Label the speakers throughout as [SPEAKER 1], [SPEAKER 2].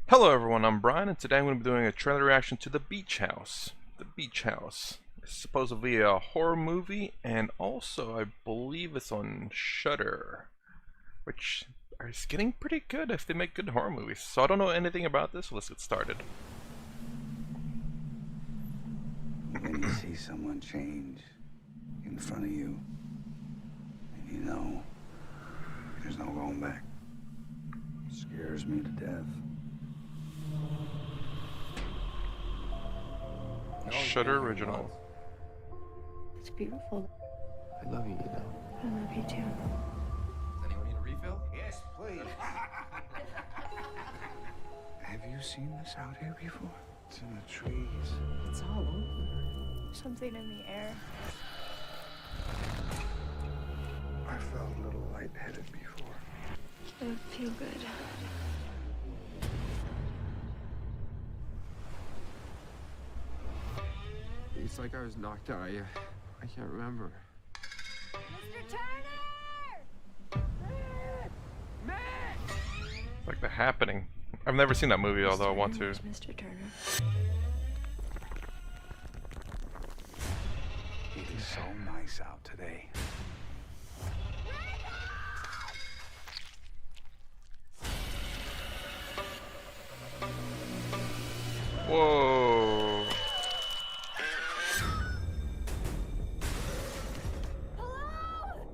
[SPEAKER 1] Hello everyone, I'm Brian, and today I'm going to be doing a trailer reaction to The Beach House. The Beach House is supposedly a horror movie, and also I believe it's on Shudder, which is getting pretty good if they make good horror movies. So I don't know anything about this, so let's get started.
[SPEAKER 2] When you see someone change in front of you, and you know there's no going back, it scares me to death.
[SPEAKER 1] Shudder original.
[SPEAKER 3] It's beautiful.
[SPEAKER 4] I love you, you know.
[SPEAKER 3] I love you too.
[SPEAKER 4] Does anyone need a refill?
[SPEAKER 2] Yes, please. Have you seen this out here before? It's in the trees.
[SPEAKER 3] It's all over. Something in the air.
[SPEAKER 2] I felt a little lightheaded before.
[SPEAKER 3] I don't feel good.
[SPEAKER 4] It's like I was knocked out. I can't remember.
[SPEAKER 3] Mr. Turner!
[SPEAKER 1] It's like The Happening. I've never seen that movie, although I want to.
[SPEAKER 3] Mr. Turner.
[SPEAKER 2] It is so nice out today.
[SPEAKER 1] Whoa!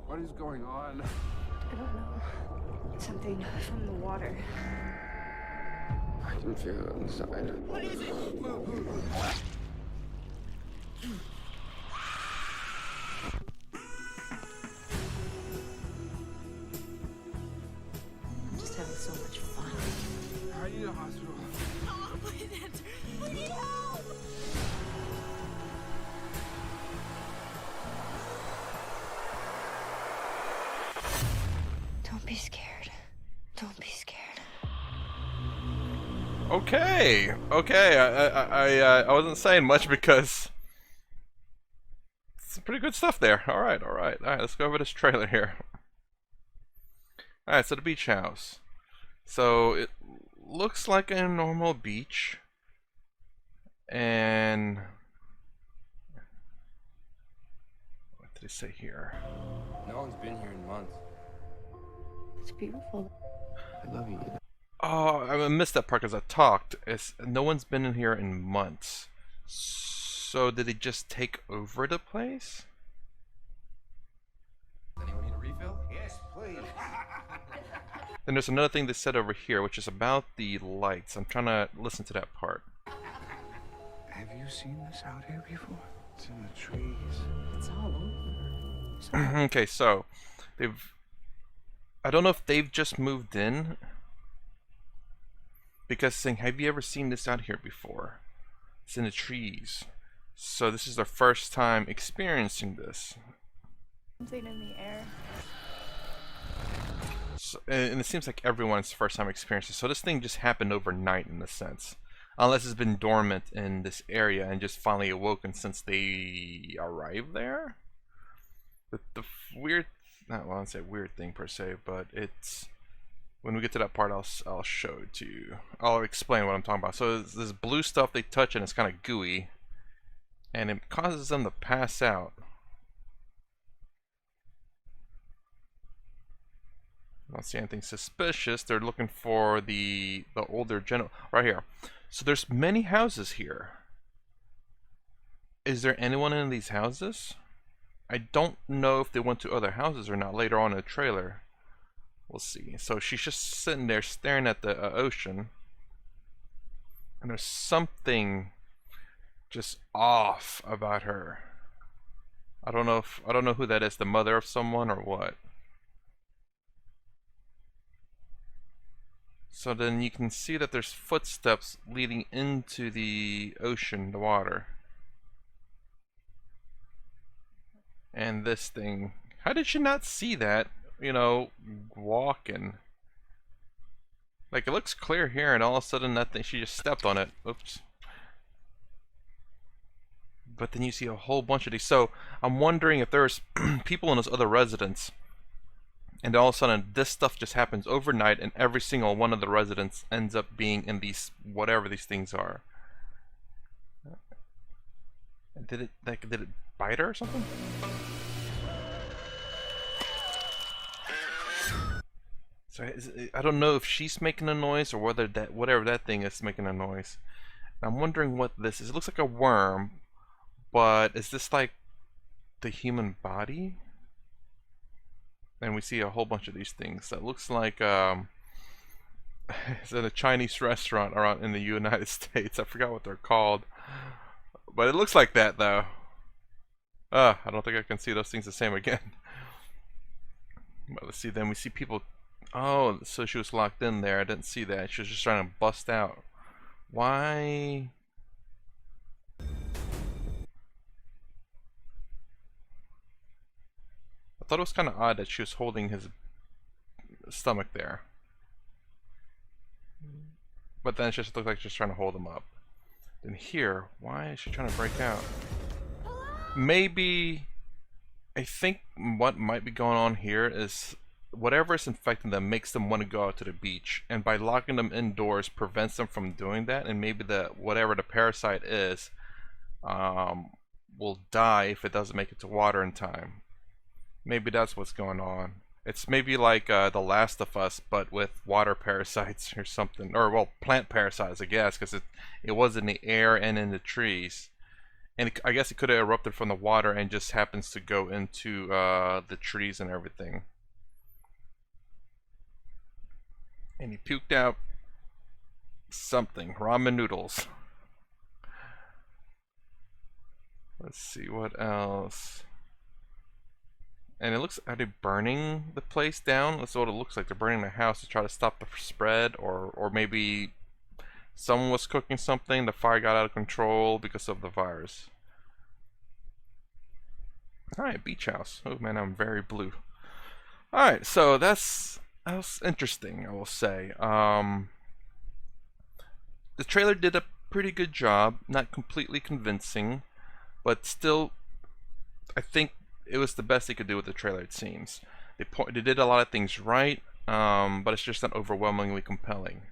[SPEAKER 4] What is going on?
[SPEAKER 3] I don't know. Something from the water.
[SPEAKER 4] I can feel it inside. What is it?
[SPEAKER 3] I'm just having so much fun.
[SPEAKER 4] I need a hospital.
[SPEAKER 3] Oh, please, I need help! Don't be scared. Don't be scared.
[SPEAKER 1] Okay, I wasn't saying much because it's some pretty good stuff there. All right, let's go over this trailer here. All right, so The Beach House. So it looks like a normal beach, and what did it say here?
[SPEAKER 4] No one's been here in months.
[SPEAKER 3] It's beautiful.
[SPEAKER 4] I love you, you know.
[SPEAKER 1] Oh, I missed that part because I talked. No one's been in here in months. So did they just take over the place?
[SPEAKER 4] Does anyone need a refill?
[SPEAKER 2] Yes, please.
[SPEAKER 1] Then there's another thing they said over here, which is about the lights. I'm trying to listen to that part.
[SPEAKER 2] Have you seen this out here before? It's in the trees.
[SPEAKER 3] It's all over.
[SPEAKER 1] Okay, so I don't know if they've just moved in, because saying, have you ever seen this out here before? It's in the trees. So this is their first time experiencing this.
[SPEAKER 3] Something in the air.
[SPEAKER 1] So, and it seems like everyone's first time experiencing. So this thing just happened overnight in a sense. Unless it's been dormant in this area and just finally awoken since they arrived there. The weird, not well, I won't say weird thing per se, but it's, when we get to that part, I'll show it to you. I'll explain what I'm talking about. So this blue stuff they touch and it's kind of gooey, and it causes them to pass out. I don't see anything suspicious. They're looking for the older general right here. So there's many houses here. Is there anyone in these houses? I don't know if they went to other houses or not later on in the trailer. We'll see. So she's just sitting there staring at the ocean, and there's something just off about her. I don't know who that is, the mother of someone or what. So then you can see that there's footsteps leading into the ocean, the water. And this thing, how did she not see that? You know, walking. Like, it looks clear here, and all of a sudden that thing, she just stepped on it. Oops. But then you see a whole bunch of these. So I'm wondering if there's people in those other residents And all of a sudden, this stuff just happens overnight, and every single one of the residents ends up being in these whatever these things are. Did it bite her or something? So I don't know if she's making a noise or whether that whatever that thing is making a noise. I'm wondering what this is. It looks like a worm, but is this like the human body? And we see a whole bunch of these things. That looks like it's in a Chinese restaurant around in the United States. I forgot what they're called, but it looks like that though. I don't think I can see those things the same again. But let's see. Then we see people. Oh, so she was locked in there. I didn't see that. She was just trying to bust out. Why? I thought it was kind of odd that she was holding his stomach there. But then it just looked like she's trying to hold him up. Then here, why is she trying to break out? Maybe, I think what might be going on here is whatever is infecting them makes them want to go out to the beach, and by locking them indoors prevents them from doing that, and maybe the whatever the parasite is will die if it doesn't make it to water in time. Maybe that's what's going on. It's maybe like The Last of Us, but with water parasites or something, or well, plant parasites, I guess, because it was in the air and in the trees, and I guess it could have erupted from the water and just happens to go into the trees and everything. And he puked out something, ramen noodles. Let's see what else. And it looks, are they burning the place down? That's what it looks like. They're burning the house to try to stop the spread, or maybe someone was cooking something, the fire got out of control because of the virus. Alright, beach house. Oh man, I'm very blue. Alright, so that was interesting, I will say. The trailer did a pretty good job, not completely convincing, but still, I think it was the best they could do with the trailer, it seems. They did a lot of things right, but it's just not overwhelmingly compelling.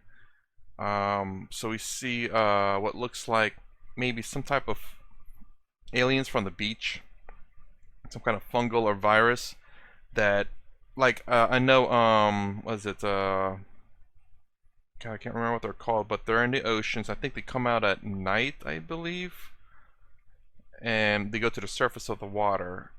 [SPEAKER 1] So we see what looks like maybe some type of aliens from the beach, some kind of fungal or virus that, like, I know, what is it, God, I can't remember what they're called, but they're in the oceans. I think they come out at night, I believe, and they go to the surface of the water.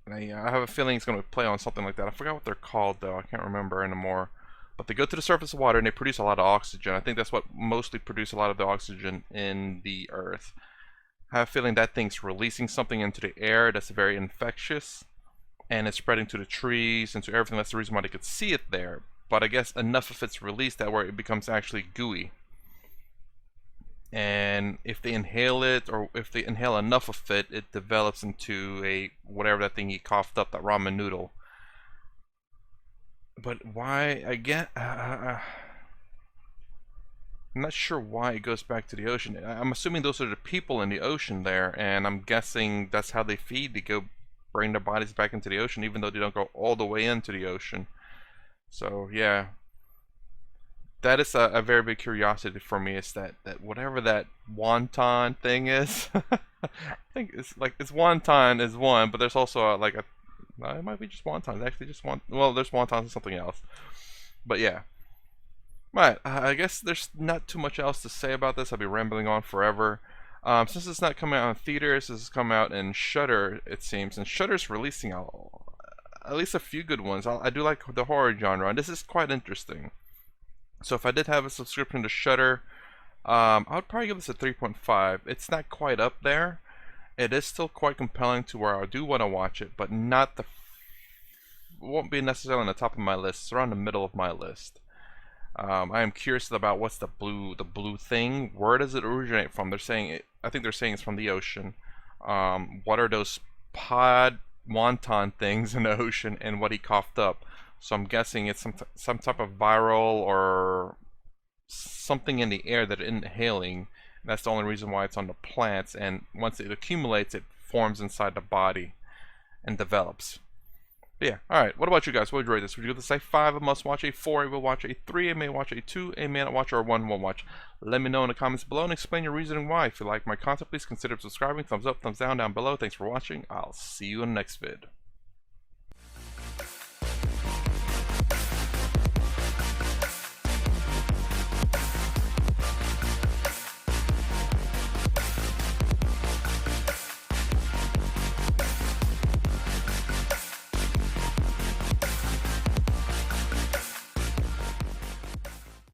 [SPEAKER 1] And I have a feeling it's going to play on something like that. I forgot what they're called, though. I can't remember anymore. But they go to the surface of water and they produce a lot of oxygen. I think that's what mostly produce a lot of the oxygen in the earth. I have a feeling that thing's releasing something into the air that's very infectious, and it's spreading to the trees and to everything. That's the reason why they could see it there. But I guess enough of it's released that where it becomes actually gooey. And if they inhale it, or if they inhale enough of it, it develops into a whatever that thing he coughed up, that ramen noodle. But why again? I'm not sure why it goes back to the ocean. I'm assuming those are the people in the ocean there, and I'm guessing that's how they feed. They go bring their bodies back into the ocean, even though they don't go all the way into the ocean. So yeah. That is a very big curiosity for me, is that whatever that wonton thing is, I think it's wonton is one, but there's also it might be just wontons, actually just one, well, there's wontons and something else, but yeah. Right, I guess there's not too much else to say about this. I'll be rambling on forever. Since it's not coming out in theaters, this is coming out in Shudder, it seems, and Shudder's releasing at least a few good ones. I do like the horror genre, and this is quite interesting. So if I did have a subscription to Shudder, I would probably give this a 3.5. It's not quite up there. It is still quite compelling to where I do want to watch it, but not won't be necessarily on the top of my list. It's around the middle of my list. I am curious about what's the blue thing. Where does it originate from? They're saying I think they're saying it's from the ocean. What are those pod wonton things in the ocean, and what he coughed up? So I'm guessing it's some type of viral or something in the air that it's inhaling. That's the only reason why it's on the plants, and once it accumulates, it forms inside the body and develops. But yeah, alright, what about you guys? What would you rate this? Would you give this a 5, a must watch, a 4, a will watch, a 3, a may watch, a 2, a may not watch, or a 1 won't watch? Let me know in the comments below and explain your reasoning why. If you like my content, please consider subscribing. Thumbs up, thumbs down below. Thanks for watching. I'll see you in the next vid.